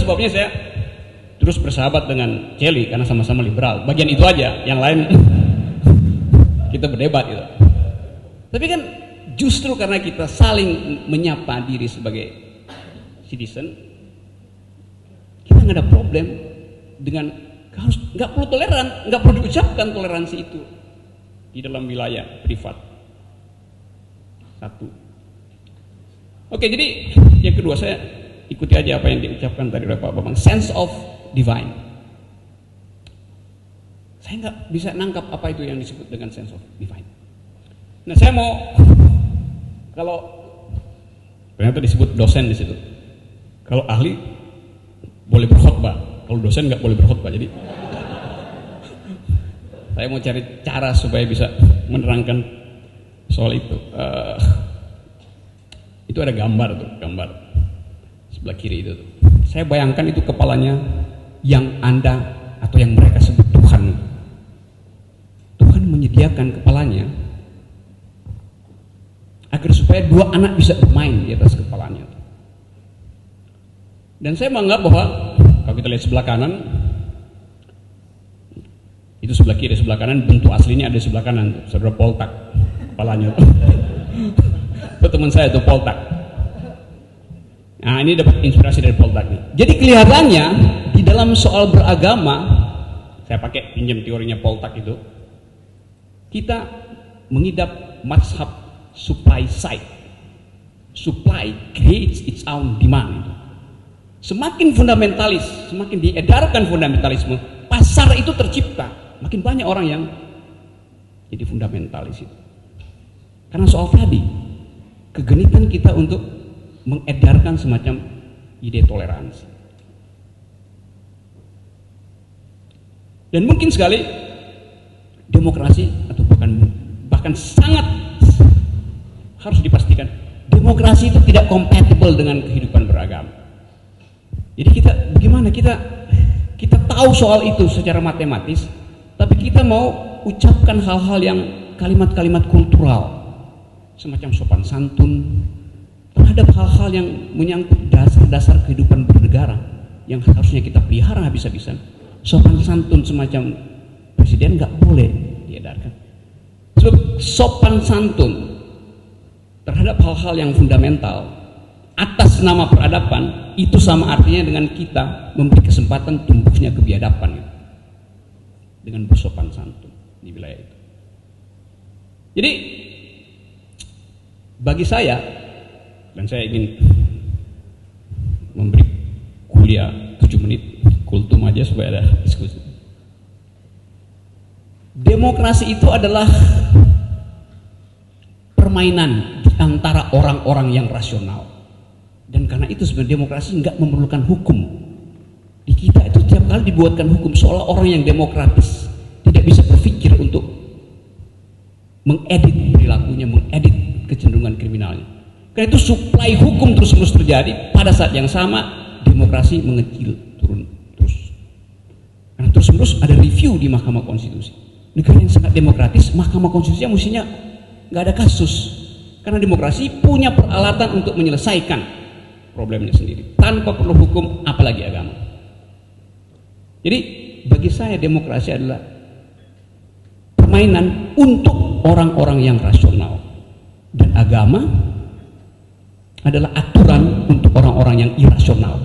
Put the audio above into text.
sebabnya saya terus bersahabat dengan Celi karena sama-sama liberal. Bagian itu aja, yang lain kita berdebat gitu. Tapi kan justru karena kita saling menyapa diri sebagai citizen, kita nggak ada problem dengan harus nggak perlu toleran, nggak perlu diucapkan toleransi itu di dalam wilayah privat. Satu. Oke, jadi yang kedua saya ikuti aja apa yang diucapkan tadi oleh Pak Bambang, sense of divine. Saya nggak bisa nangkap apa itu yang disebut dengan sense of divine. Nah, saya mau, kalau ternyata disebut dosen di situ, kalau ahli boleh berkhotbah, kalau dosen nggak boleh berkhotbah. Jadi saya mau cari cara supaya bisa menerangkan soal itu. Itu ada gambar tuh, gambar sebelah kiri itu tuh. Saya bayangkan itu kepalanya yang Anda atau yang mereka sebut Tuhan. Tuhan menyediakan kepalanya agar supaya dua anak bisa bermain di atas kepalanya. Dan saya menganggap bahwa kalau kita lihat sebelah kanan, itu sebelah kiri, sebelah kanan bentuk aslinya ada di sebelah kanan, saudara Poltak kepalanya. Itu teman saya tuh Poltak. Nah, ini dapat inspirasi dari Poltak nih. Jadi kelihatannya di dalam soal beragama, saya pakai pinjam teorinya Poltak itu, kita mengidap mazhab supply side. Supply creates its own demand. Semakin fundamentalis, semakin diedarkan fundamentalisme, pasar itu tercipta. Makin banyak orang yang jadi fundamentalis itu. Karena soal tadi, kegenitan kita untuk mengedarkan semacam ide toleransi. Dan mungkin sekali demokrasi atau bahkan sangat harus dipastikan demokrasi itu tidak kompatibel dengan kehidupan beragama. Jadi kita bagaimana kita tahu soal itu secara matematis, tapi kita mau ucapkan hal-hal yang kalimat-kalimat kultural semacam sopan santun terhadap hal-hal yang menyangkut dasar-dasar kehidupan bernegara yang harusnya kita pelihara habis-habisan. Sopan santun semacam presiden nggak boleh diedarkan. Sebab sopan santun terhadap hal-hal yang fundamental atas nama peradaban itu sama artinya dengan kita memberi kesempatan tumbuhnya kebiadaban dengan bersopan santun di wilayah itu. Jadi bagi saya, dan saya ingin memberi kuliah 7 menit kultum aja supaya ada diskusi. Demokrasi itu adalah permainan antara orang-orang yang rasional. Dan karena itu sebenarnya demokrasi nggak memerlukan hukum. Di kita itu tiap kali dibuatkan hukum seolah orang yang demokratis tidak bisa berpikir untuk mengedit perilakunya, mengedit kecenderungan kriminalnya. Karena itu suplai hukum terus-menerus terjadi. Pada saat yang sama demokrasi mengecil, turun terus. Karena terus-menerus ada review di Mahkamah Konstitusi. Negara yang sangat demokratis, Mahkamah Konstitusinya mestinya nggak ada kasus. Karena demokrasi punya peralatan untuk menyelesaikan problemnya sendiri tanpa perlu hukum, apalagi agama. Jadi bagi saya demokrasi adalah permainan untuk orang-orang yang rasional, dan agama adalah aturan untuk orang-orang yang irasional.